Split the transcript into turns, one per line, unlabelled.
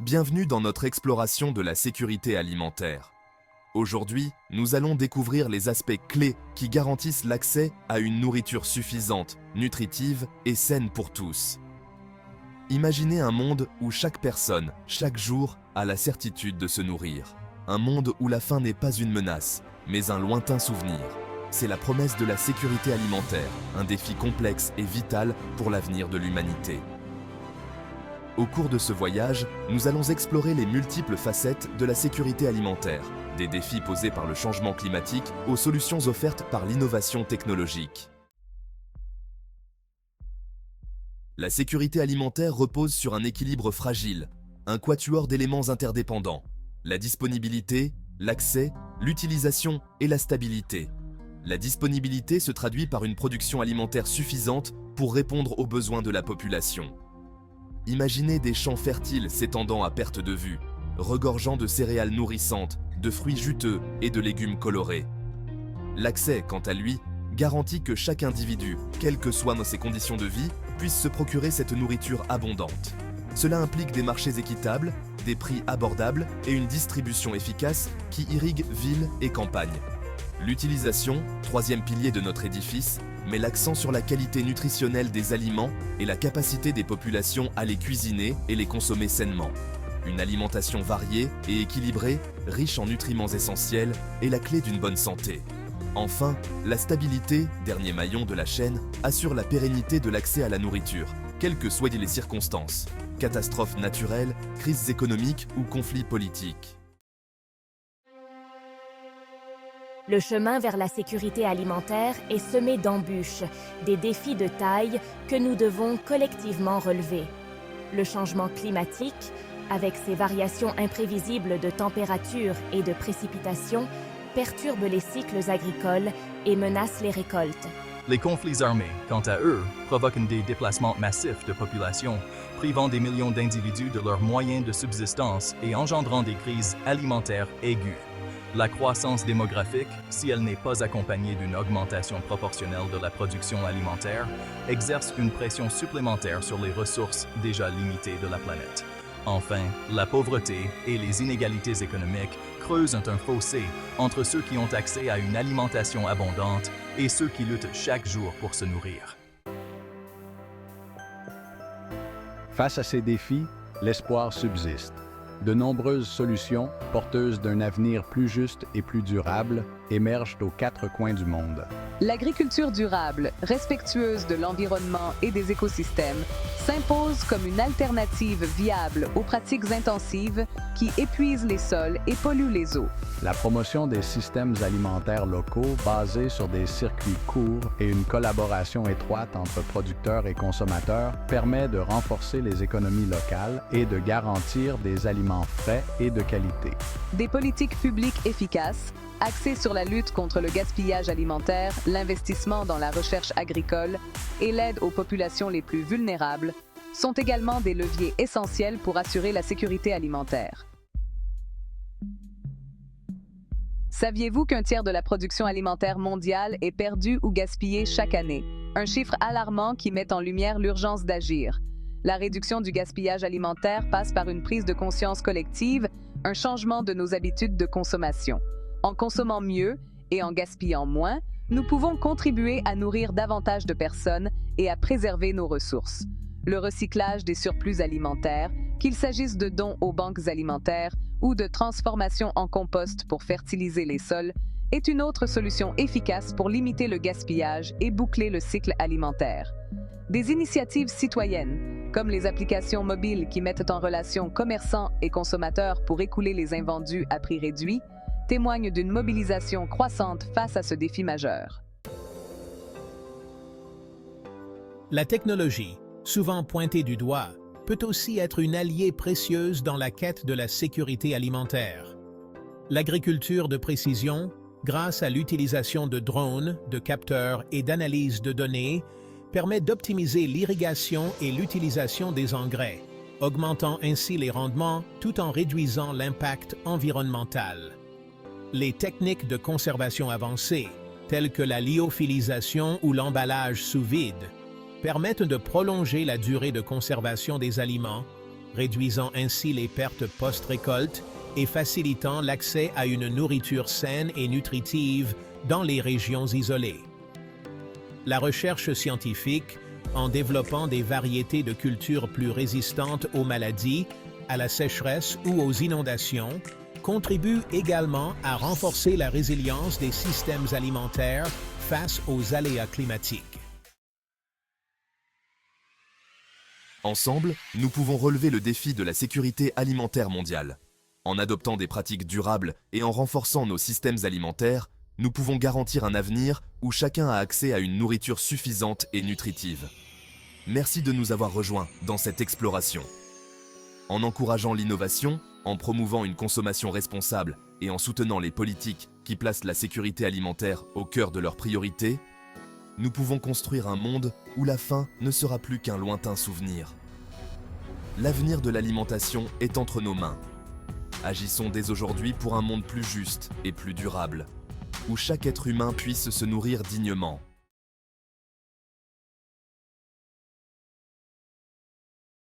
Bienvenue dans notre exploration de la sécurité alimentaire. Aujourd'hui, nous allons découvrir les aspects clés qui garantissent l'accès à une nourriture suffisante, nutritive et saine pour tous. Imaginez un monde où chaque personne, chaque jour, a la certitude de se nourrir. Un monde où la faim n'est pas une menace, mais un lointain souvenir. C'est la promesse de la sécurité alimentaire, un défi complexe et vital pour l'avenir de l'humanité. Au cours de ce voyage, nous allons explorer les multiples facettes de la sécurité alimentaire, des défis posés par le changement climatique aux solutions offertes par l'innovation technologique. La sécurité alimentaire repose sur un équilibre fragile, un quatuor d'éléments interdépendants, la disponibilité, l'accès, l'utilisation et la stabilité. La disponibilité se traduit par une production alimentaire suffisante pour répondre aux besoins de la population. Imaginez des champs fertiles s'étendant à perte de vue, regorgeant de céréales nourrissantes, de fruits juteux et de légumes colorés. L'accès, quant à lui, garantit que chaque individu, quelles que soient ses conditions de vie, puisse se procurer cette nourriture abondante. Cela implique des marchés équitables, des prix abordables et une distribution efficace qui irrigue villes et campagnes. L'utilisation, troisième pilier de notre édifice, met l'accent sur la qualité nutritionnelle des aliments et la capacité des populations à les cuisiner et les consommer sainement. Une alimentation variée et équilibrée, riche en nutriments essentiels, est la clé d'une bonne santé. Enfin, la stabilité, dernier maillon de la chaîne, assure la pérennité de l'accès à la nourriture, quelles que soient les circonstances, catastrophes naturelles, crises économiques ou conflits politiques.
Le chemin vers la sécurité alimentaire est semé d'embûches, des défis de taille que nous devons collectivement relever. Le changement climatique, avec ses variations imprévisibles de température et de précipitations, perturbe les cycles agricoles et menace les récoltes.
Les conflits armés, quant à eux, provoquent des déplacements massifs de population, privant des millions d'individus de leurs moyens de subsistance et engendrant des crises alimentaires aiguës. La croissance démographique, si elle n'est pas accompagnée d'une augmentation proportionnelle de la production alimentaire, exerce une pression supplémentaire sur les ressources déjà limitées de la planète. Enfin, la pauvreté et les inégalités économiques creusent un fossé entre ceux qui ont accès à une alimentation abondante et ceux qui luttent chaque jour pour se nourrir.
Face à ces défis, l'espoir subsiste. De nombreuses solutions, porteuses d'un avenir plus juste et plus durable, émergent aux quatre coins du monde.
L'agriculture durable, respectueuse de l'environnement et des écosystèmes, s'impose comme une alternative viable aux pratiques intensives qui épuisent les sols et polluent les eaux.
La promotion des systèmes alimentaires locaux basés sur des circuits courts et une collaboration étroite entre producteurs et consommateurs permet de renforcer les économies locales et de garantir des aliments frais et de qualité.
Des politiques publiques efficaces, axées sur la lutte contre le gaspillage alimentaire, l'investissement dans la recherche agricole et l'aide aux populations les plus vulnérables, sont également des leviers essentiels pour assurer la sécurité alimentaire. Saviez-vous qu'un tiers de la production alimentaire mondiale est perdue ou gaspillée chaque année? Un chiffre alarmant qui met en lumière l'urgence d'agir. La réduction du gaspillage alimentaire passe par une prise de conscience collective, un changement de nos habitudes de consommation. En consommant mieux et en gaspillant moins, nous pouvons contribuer à nourrir davantage de personnes et à préserver nos ressources. Le recyclage des surplus alimentaires, qu'il s'agisse de dons aux banques alimentaires ou de transformation en compost pour fertiliser les sols, est une autre solution efficace pour limiter le gaspillage et boucler le cycle alimentaire. Des initiatives citoyennes, comme les applications mobiles qui mettent en relation commerçants et consommateurs pour écouler les invendus à prix réduit, témoignent d'une mobilisation croissante face à ce défi majeur.
La technologie, souvent pointée du doigt, peut aussi être une alliée précieuse dans la quête de la sécurité alimentaire. L'agriculture de précision, grâce à l'utilisation de drones, de capteurs et d'analyse de données, permet d'optimiser l'irrigation et l'utilisation des engrais, augmentant ainsi les rendements tout en réduisant l'impact environnemental. Les techniques de conservation avancées, telles que la lyophilisation ou l'emballage sous vide, permettent de prolonger la durée de conservation des aliments, réduisant ainsi les pertes post-récolte et facilitant l'accès à une nourriture saine et nutritive dans les régions isolées. La recherche scientifique, en développant des variétés de cultures plus résistantes aux maladies, à la sécheresse ou aux inondations, contribue également à renforcer la résilience des systèmes alimentaires face aux aléas climatiques.
Ensemble, nous pouvons relever le défi de la sécurité alimentaire mondiale. En adoptant des pratiques durables et en renforçant nos systèmes alimentaires, nous pouvons garantir un avenir où chacun a accès à une nourriture suffisante et nutritive. Merci de nous avoir rejoints dans cette exploration. En encourageant l'innovation, en promouvant une consommation responsable et en soutenant les politiques qui placent la sécurité alimentaire au cœur de leurs priorités, nous pouvons construire un monde où la faim ne sera plus qu'un lointain souvenir. L'avenir de l'alimentation est entre nos mains. Agissons dès aujourd'hui pour un monde plus juste et plus durable, où chaque être humain puisse se nourrir dignement.